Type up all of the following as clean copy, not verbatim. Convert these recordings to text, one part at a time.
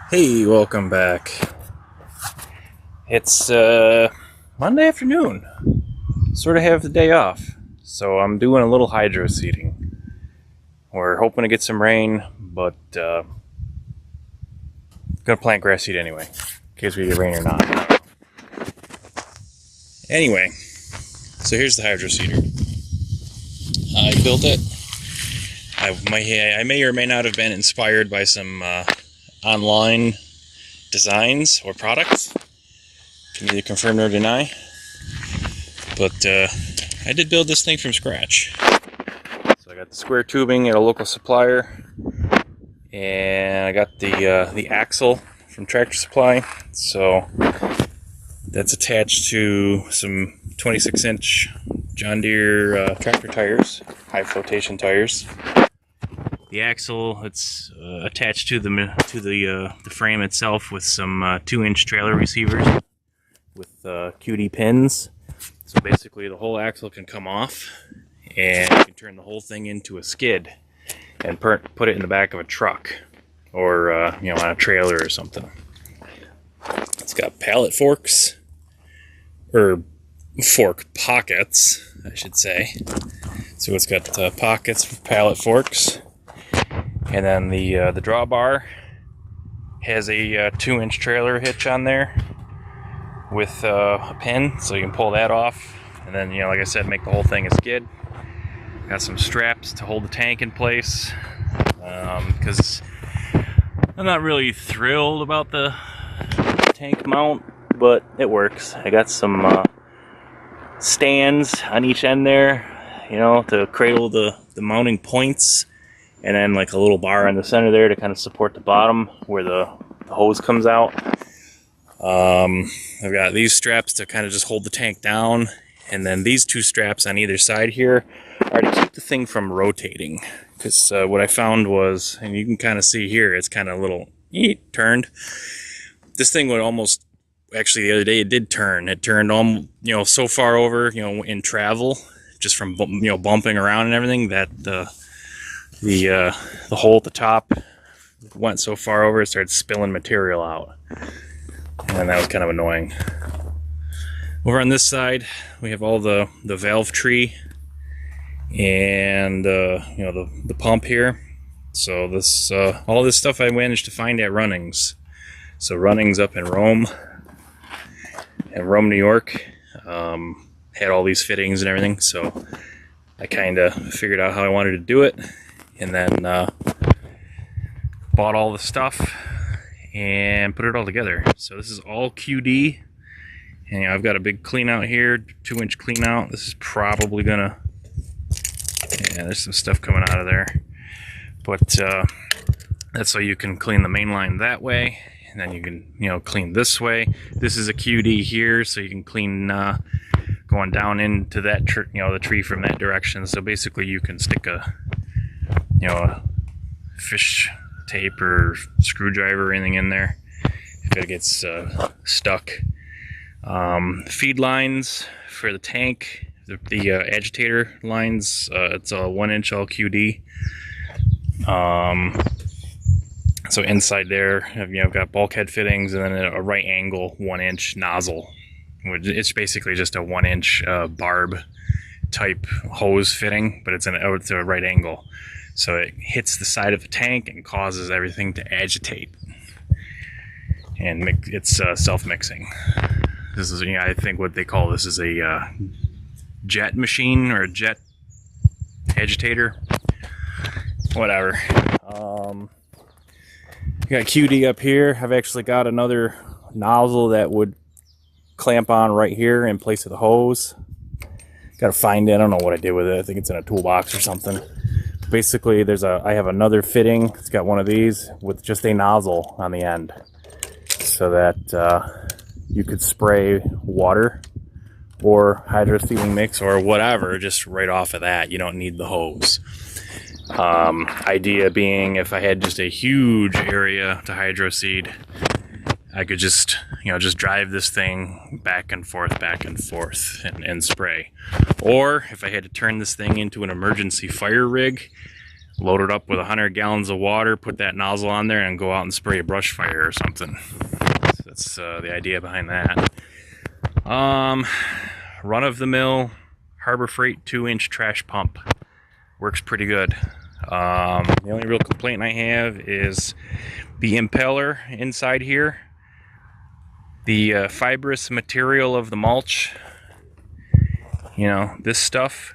Hey, welcome back. It's Monday afternoon. Sort of have the day off. So I'm doing a little hydro seeding. We're hoping to get some rain, but gonna plant grass seed anyway, in case we get rain or not. Anyway, so here's the hydro seeder. I built it. I may or may not have been inspired by some online designs or products. Can neither confirm nor deny. But I did build this thing from scratch. So I got the square tubing at a local supplier, and I got the axle from Tractor Supply. So that's attached to some 26-inch John Deere tractor tires, high flotation tires. The axle, it's attached to the frame itself with some 2-inch trailer receivers with QD pins. So basically the whole axle can come off, and you can turn the whole thing into a skid and put it in the back of a truck or on a trailer or something. It's got pallet forks, or fork pockets, I should say. So it's got pockets for pallet forks. And then the drawbar has a 2-inch trailer hitch on there with a pin, so you can pull that off. And then, like I said, make the whole thing a skid. Got some straps to hold the tank in place, because I'm not really thrilled about the tank mount, but it works. I got some stands on each end there, to cradle the mounting points. And then like a little bar in the center there to kind of support the bottom where the hose comes out. I've got these straps to kind of just hold the tank down. And then these 2 straps on either side here are to keep the thing from rotating. Because what I found was, and you can kind of see here, it's kind of a little turned. This thing would almost, actually the other day it did turn. It turned so far over, in travel, just from bumping around and everything, that the hole at the top went so far over it started spilling material out, and that was kind of annoying. Over on this side we have all the valve tree and the pump here. So this all this stuff I managed to find at Runnings. So Runnings up in Rome, New York, had all these fittings and everything, so I kind of figured out how I wanted to do it. And then bought all the stuff and put it all together. So this is all QD, and I've got a big clean out here, 2-inch clean out. This is probably gonna, there's some stuff coming out of there, but that's so you can clean the main line that way, and then you can clean this way. This is a QD here, so you can clean going down into that the tree from that direction. So basically you can stick a fish tape or screwdriver or anything in there if it gets stuck. Feed lines for the tank, the agitator lines, it's a 1-inch LQD. So inside there, I've got bulkhead fittings and then a right angle 1-inch nozzle. It's basically just a 1-inch barb type hose fitting, but it's a right angle. So it hits the side of the tank and causes everything to agitate. And it's self-mixing. This is, I think what they call this is a jet machine or a jet agitator. Whatever. Got QD up here. I've actually got another nozzle that would clamp on right here in place of the hose. Got to find it. I don't know what I did with it. I think it's in a toolbox or something. Basically, I have another fitting. It's got one of these with just a nozzle on the end, so that you could spray water or hydroseeding mix or whatever just right off of that. You don't need the hose. Idea being, if I had just a huge area to hydroseed, I could just drive this thing back and forth and spray. Or if I had to turn this thing into an emergency fire rig, load it up with 100 gallons of water, put that nozzle on there, and go out and spray a brush fire or something. So that's the idea behind that. Run-of-the-mill Harbor Freight 2-inch trash pump. Works pretty good. The only real complaint I have is the impeller inside here. The fibrous material of the mulch, you know, this stuff,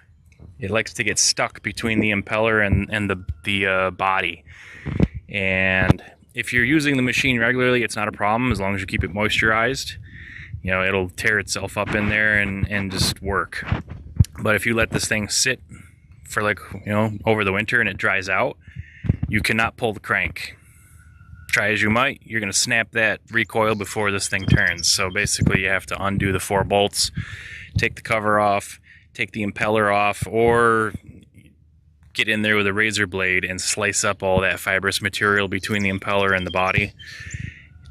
it likes to get stuck between the impeller and the body. And if you're using the machine regularly, it's not a problem as long as you keep it moisturized. You know, it'll tear itself up in there and just work. But if you let this thing sit for, like, you know, over the winter and it dries out, you cannot pull the crank. Try as you might, you're going to snap that recoil before this thing turns. So basically you have to undo the 4 bolts, take the cover off, take the impeller off, or get in there with a razor blade and slice up all that fibrous material between the impeller and the body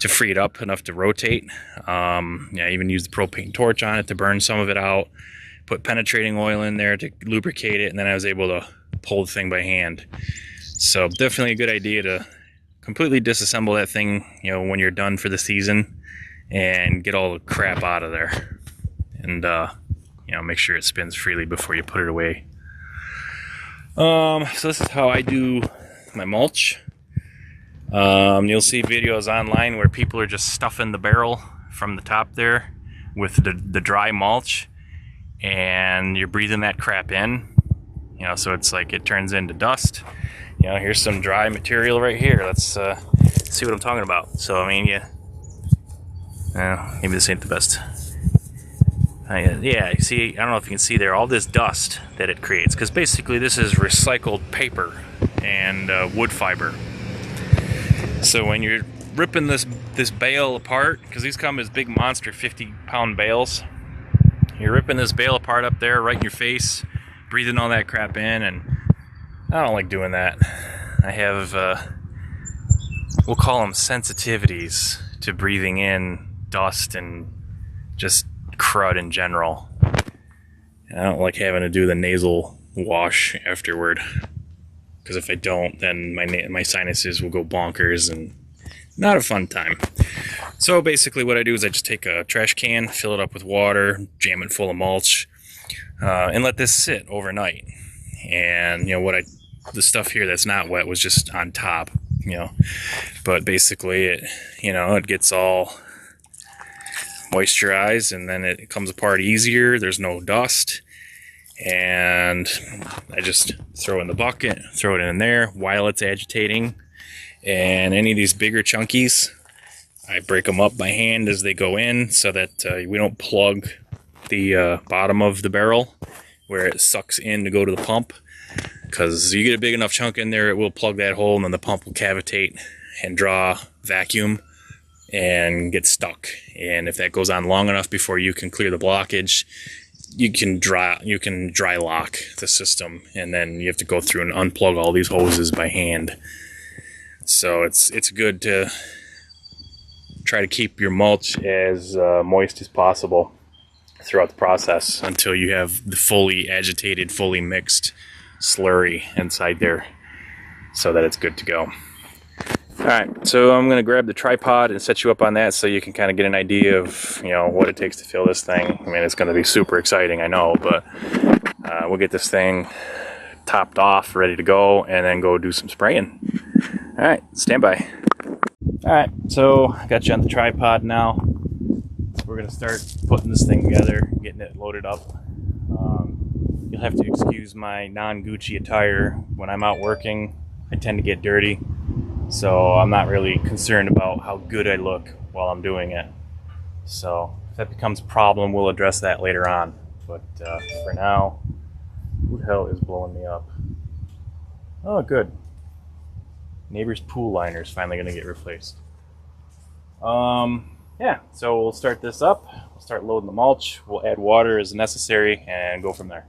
to free it up enough to rotate. Yeah, I even use the propane torch on it to burn some of it out, put penetrating oil in there to lubricate it, and then I was able to pull the thing by hand. So definitely a good idea to completely disassemble that thing, you know, when you're done for the season, and get all the crap out of there, and you know, make sure it spins freely before you put it away. So this is how I do my mulch. You'll see videos online where people are just stuffing the barrel from the top there with the dry mulch, and you're breathing that crap in, you know, so it's like it turns into dust. You know, here's some dry material right here. Let's see what I'm talking about. So I mean, yeah, maybe this ain't the best. Yeah, you see, I don't know if you can see there, all this dust that it creates, because basically this is recycled paper and wood fiber. So when you're ripping this bale apart, because these come as big monster 50-pound bales, you're ripping this bale apart up there right in your face, breathing all that crap in, and I don't like doing that. I have, we'll call them sensitivities to breathing in dust and just crud in general. I don't like having to do the nasal wash afterward, because if I don't, then my sinuses will go bonkers and not a fun time. So basically what I do is I just take a trash can, fill it up with water, jam it full of mulch, and let this sit overnight. And you know, the stuff here that's not wet was just on top, you know, but basically it, you know, it gets all moisturized, and then it comes apart easier. There's no dust, and I just throw in the bucket, throw it in there while it's agitating. And any of these bigger chunkies, I break them up by hand as they go in, so that we don't plug the bottom of the barrel where it sucks in to go to the pump, because you get a big enough chunk in there, it will plug that hole, and then the pump will cavitate and draw vacuum and get stuck. And if that goes on long enough before you can clear the blockage, you can dry lock the system, and then you have to go through and unplug all these hoses by hand. So it's good to try to keep your mulch as moist as possible throughout the process until you have the fully agitated, fully mixed slurry inside there, so that it's good to go. Alright, so I'm going to grab the tripod and set you up on that so you can kind of get an idea of, you know, what it takes to fill this thing. I mean, it's going to be super exciting, I know, but we'll get this thing topped off, ready to go, and then go do some spraying. Alright, stand by. Alright, so I got you on the tripod now. We're going to start putting this thing together, getting it loaded up. You'll have to excuse my non-Gucci attire. When I'm out working, I tend to get dirty. So I'm not really concerned about how good I look while I'm doing it. So if that becomes a problem, we'll address that later on. But for now, who the hell is blowing me up? Oh, good. Neighbor's pool liner is finally going to get replaced. Yeah, so we'll start this up. We'll start loading the mulch. We'll add water as necessary and go from there.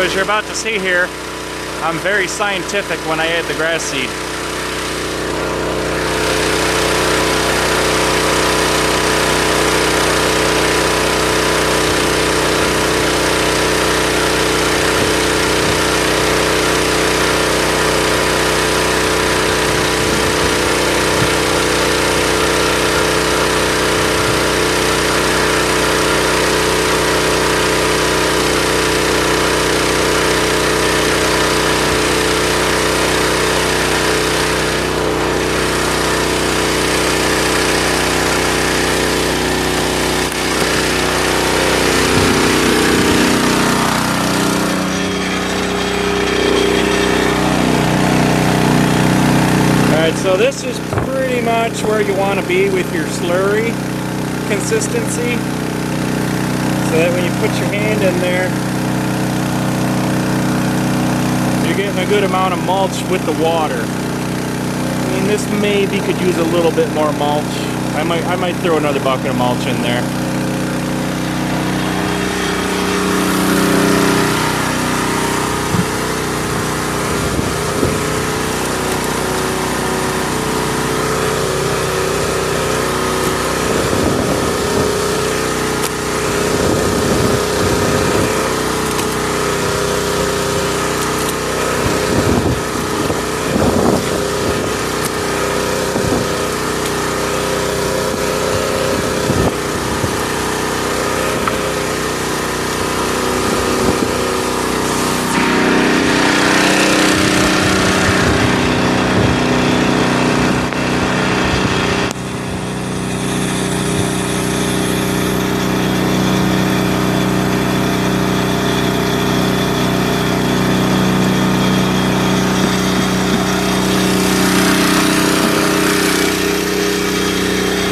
as you're about to see here, I'm very scientific when I add the grass seed. So this is pretty much where you want to be with your slurry consistency, so that when you put your hand in there, you're getting a good amount of mulch with the water. I mean, this maybe could use a little bit more mulch. I might throw another bucket of mulch in there.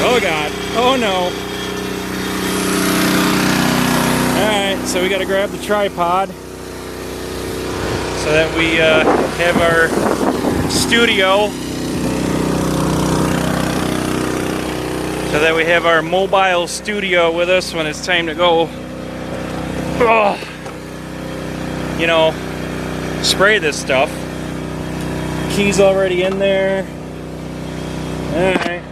Oh God, oh no. Alright, so we gotta grab the tripod so that we have our studio, so that we have our mobile studio with us when it's time to go, you know, spray this stuff. Key's already in there. Alright.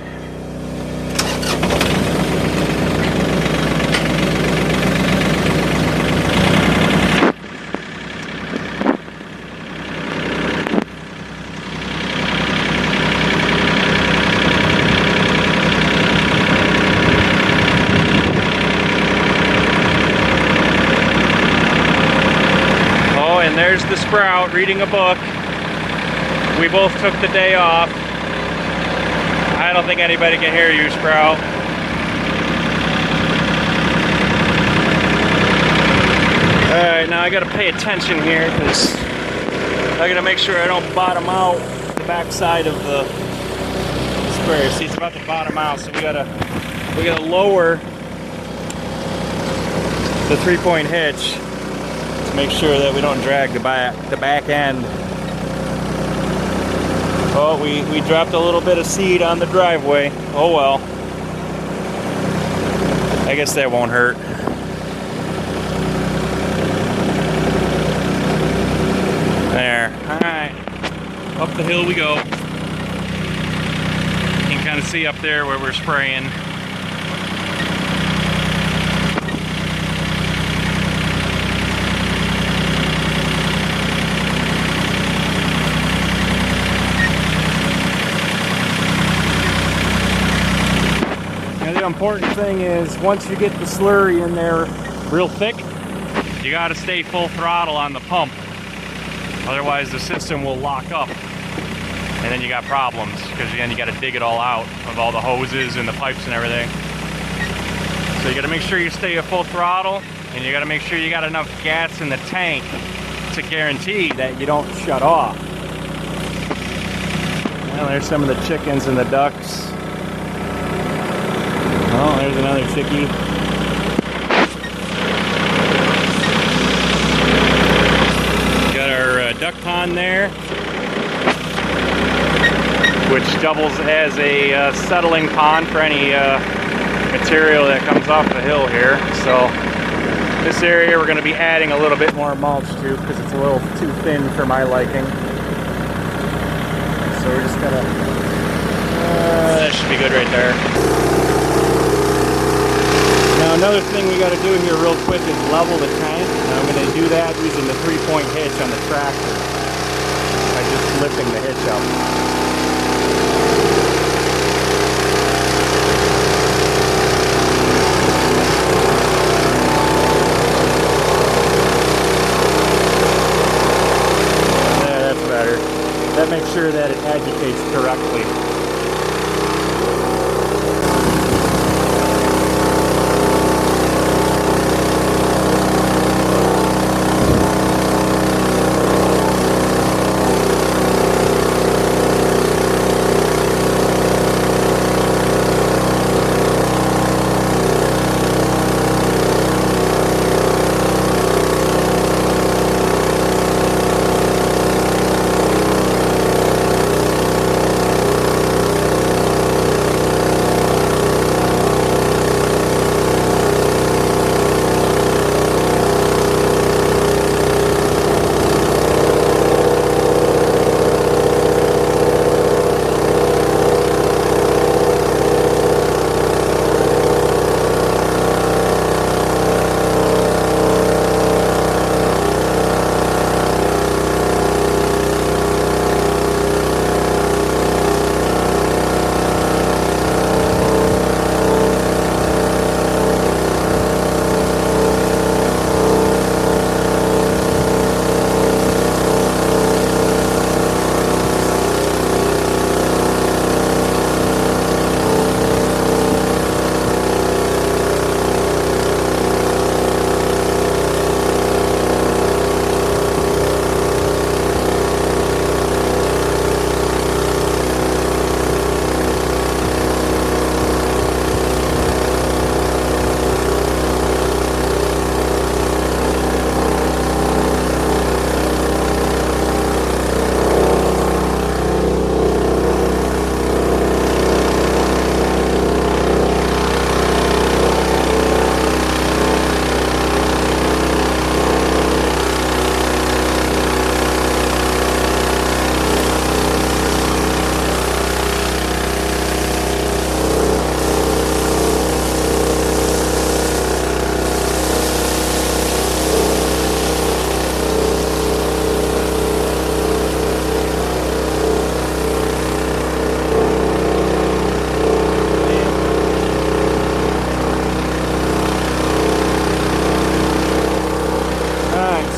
And there's the Sprout reading a book. We both took the day off. I don't think anybody can hear you, Sprout. Alright, now I gotta pay attention here because I gotta make sure I don't bottom out the back side of the sprayer. See, it's about to bottom out, so we gotta lower the 3-point hitch. Make sure that we don't drag the back end. Oh, we dropped a little bit of seed on the driveway. Oh well. I guess that won't hurt. There. Alright. Up the hill we go. You can kind of see up there where we're spraying. The important thing is, once you get the slurry in there real thick, you got to stay full throttle on the pump. Otherwise the system will lock up and then you got problems, because again you got to dig it all out of all the hoses and the pipes and everything. So you got to make sure you stay at full throttle, and you got to make sure you got enough gas in the tank to guarantee that you don't shut off. Well, there's some of the chickens and the ducks. Oh, there's another chickie. Got our duck pond there, which doubles as a settling pond for any material that comes off the hill here. So This area we're going to be adding a little bit more mulch to because it's a little too thin for my liking. So we're just going to... that should be good right there. Now another thing we got to do here real quick is level the tank. And I'm going to do that using the 3-point hitch on the tractor by just lifting the hitch up. That makes sure that it agitates correctly.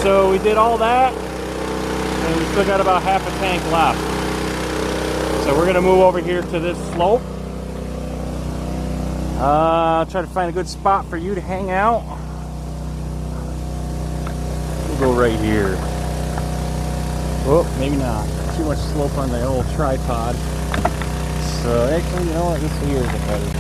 So we did all that, and we still got about half a tank left. So we're gonna move over here to this slope. Try to find a good spot for you to hang out. We'll go right here. Oh, maybe not. Too much slope on the old tripod. So actually, you know what? This here is better.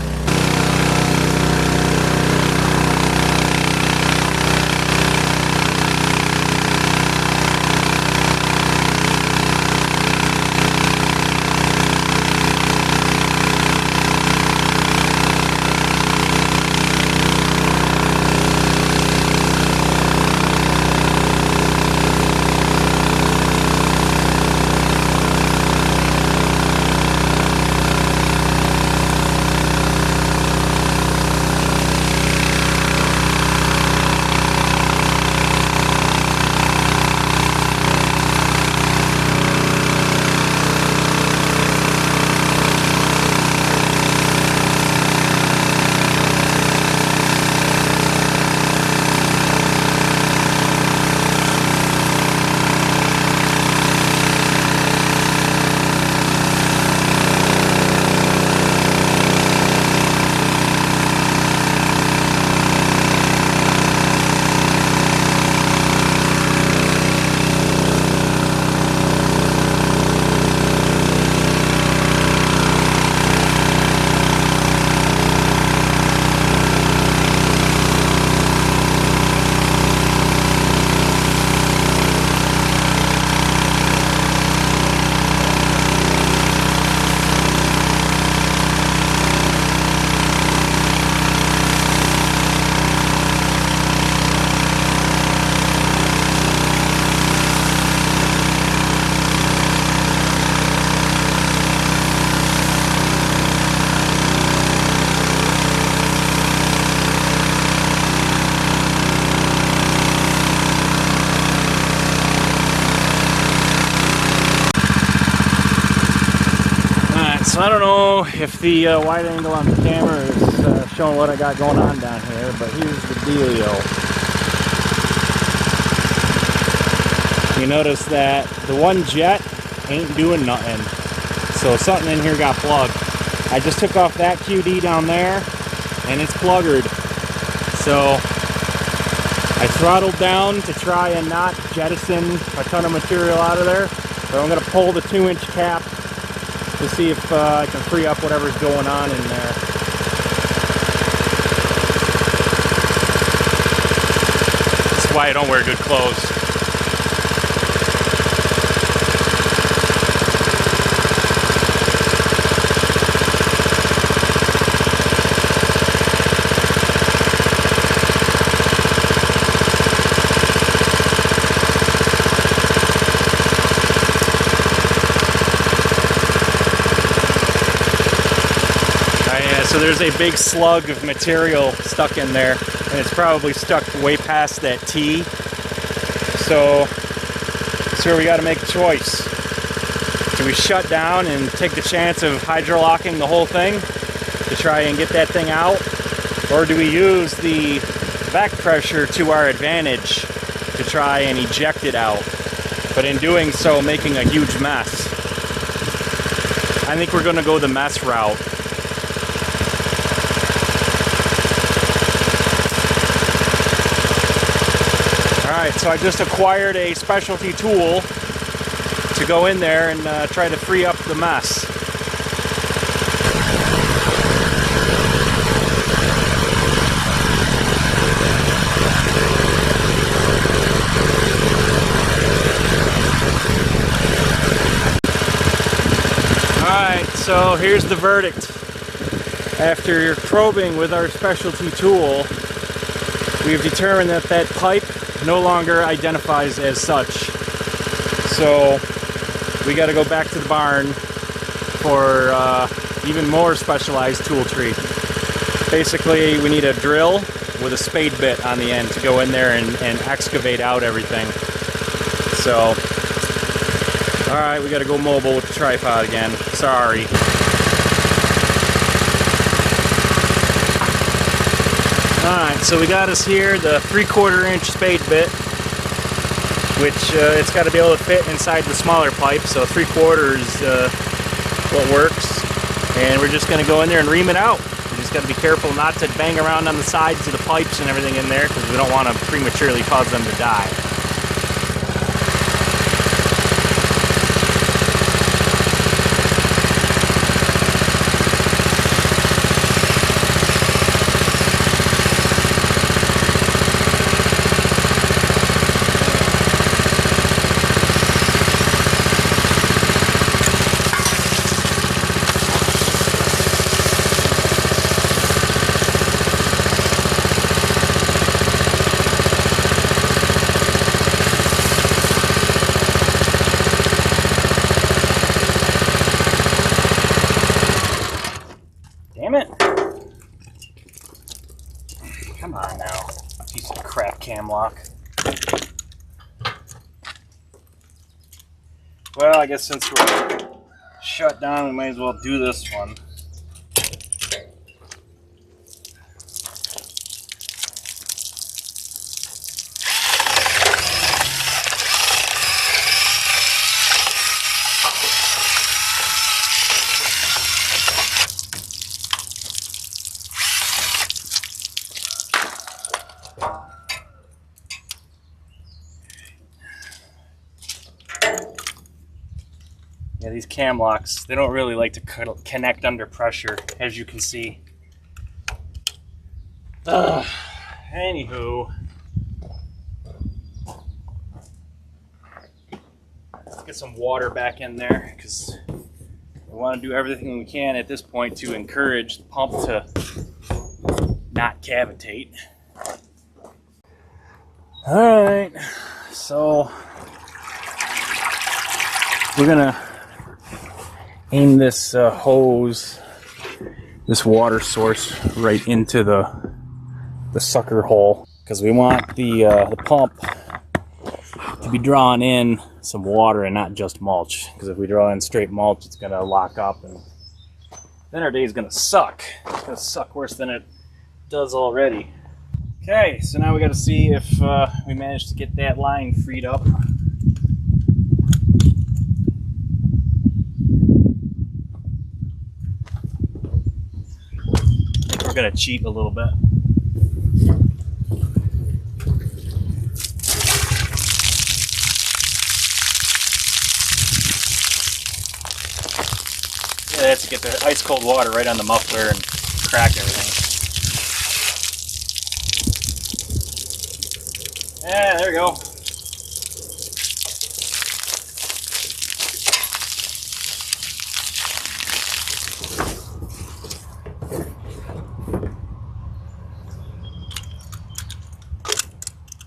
So I don't know if the wide angle on the camera is showing what I got going on down here, but here's the dealio. You notice that the one jet ain't doing nothing. So something in here got plugged. I just took off that QD down there and it's pluggered. So I throttled down to try and not jettison a ton of material out of there. So I'm going to pull the 2-inch cap to see if I can free up whatever's going on in there. That's why I don't wear good clothes. So there's a big slug of material stuck in there, and it's probably stuck way past that T. So we got to make a choice. Do we shut down and take the chance of hydrolocking the whole thing to try and get that thing out? Or do we use the back pressure to our advantage to try and eject it out? But in doing so, making a huge mess. I think we're going to go the mess route. Alright, so I just acquired a specialty tool to go in there and try to free up the mess. Alright, so here's the verdict. After probing with our specialty tool, we've determined that that pipe no longer identifies as such. So we got to go back to the barn for even more specialized tool tree. Basically, we need a drill with a spade bit on the end to go in there and excavate out everything. So, alright, we got to go mobile with the tripod again. Sorry. Alright, so we got us here the 3/4 inch spade bit, which it's got to be able to fit inside the smaller pipe, so 3/4 is what works. And we're just going to go in there and ream it out. We just got to be careful not to bang around on the sides of the pipes and everything in there, because we don't want to prematurely cause them to die. Damn it. Come on now, piece of crap cam lock. Well, I guess since we're shut down, we might as well do this one. Yeah, these cam locks, they don't really like to connect under pressure, as you can see. Anywho. Let's get some water back in there, because we want to do everything we can at this point to encourage the pump to not cavitate. Alright, so we're gonna aim this hose, this water source, right into the sucker hole, because we want the pump to be drawing in some water and not just mulch, because if we draw in straight mulch, it's gonna lock up and then our day is gonna suck. It's gonna suck worse than it does already. Okay, so now we got to see if we managed to get that line freed up. We're gonna cheat a little bit. Yeah, that's to get the ice cold water right on the muffler and crack everything. Yeah, there we go.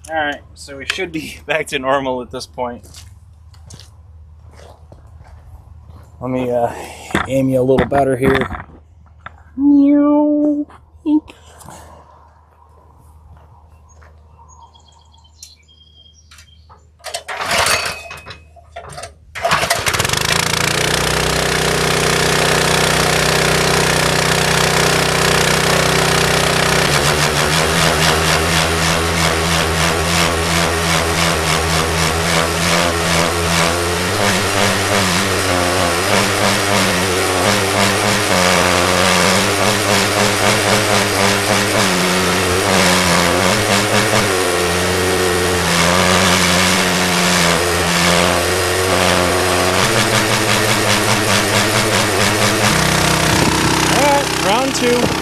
Alright, so we should be back to normal at this point. Let me aim you a little better here. Round two.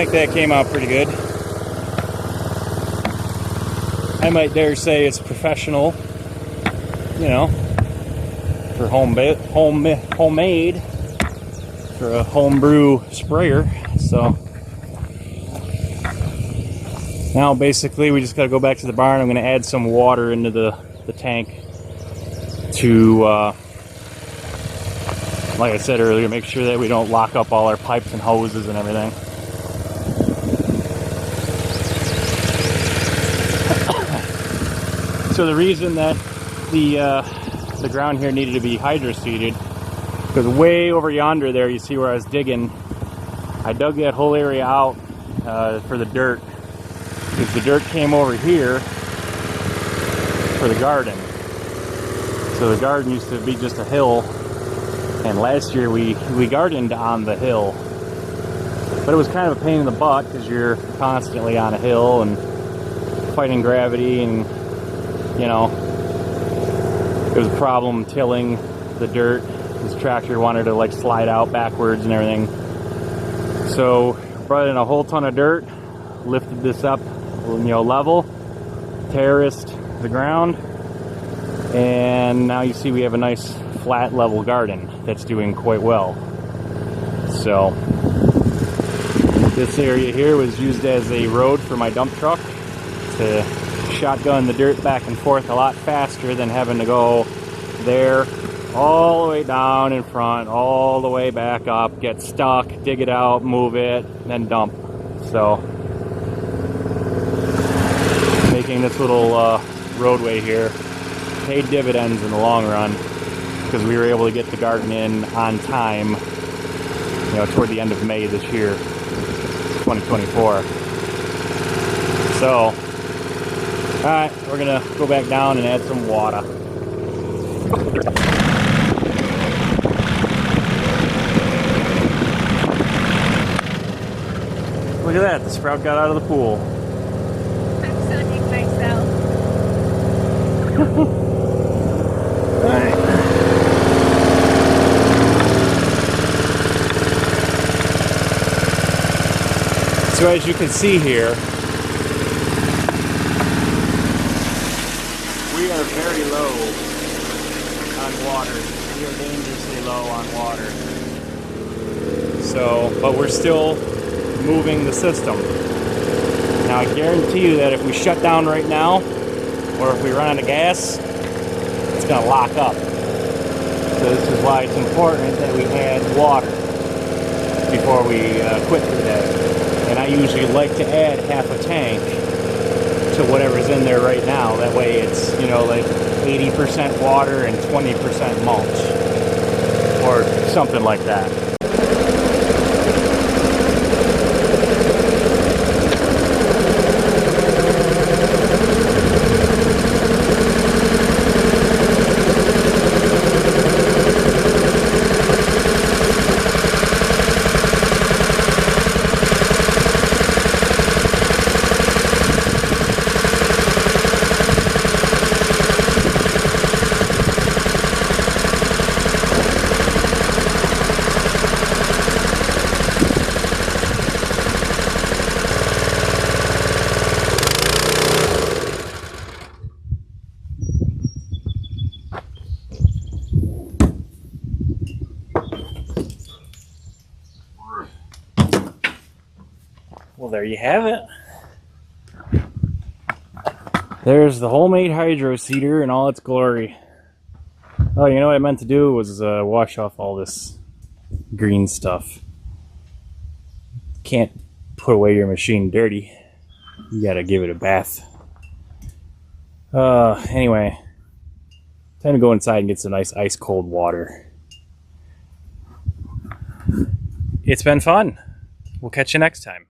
think that came out pretty good. I might dare say it's professional, you know, for homemade, for a homebrew sprayer. So now basically we just got to go back to the barn. I'm going to add some water into the tank to, like I said earlier, make sure that we don't lock up all our pipes and hoses and everything. So the reason that the ground here needed to be hydroseeded, because way over yonder there, you see where I was digging, I dug that whole area out for the dirt, because the dirt came over here for the garden. So the garden used to be just a hill, and last year we gardened on the hill, but it was kind of a pain in the butt because you're constantly on a hill and fighting gravity, and you know, it was a problem tilling the dirt. This tractor wanted to like slide out backwards and everything. So brought in a whole ton of dirt, lifted this up, you know, level, terraced the ground, and now you see we have a nice flat level garden that's doing quite well. So this area here was used as a road for my dump truck to shotgun the dirt back and forth a lot faster than having to go there all the way down in front, all the way back up, get stuck, dig it out, move it, then dump. So making this little roadway here paid dividends in the long run, because we were able to get the garden in on time, you know, toward the end of May this year, 2024. So alright, we're gonna go back down and add some water. Look at that, the sprout got out of the pool. I'm sunning myself. Alright. So as you can see here, we are very low on water. We are dangerously low on water. So, but we're still moving the system. Now I guarantee you that if we shut down right now, or if we run out of gas, it's going to lock up. So this is why it's important that we add water before we quit for the day. And I usually like to add half a tank to whatever's in there right now. That way it's, you know, like 80% water and 20% mulch, or something like that. Well, there you have it. There's the homemade Hydroseeder in all its glory. Oh, you know what I meant to do was wash off all this green stuff. Can't put away your machine dirty. You gotta give it a bath. Anyway, time to go inside and get some nice ice cold water. It's been fun. We'll catch you next time.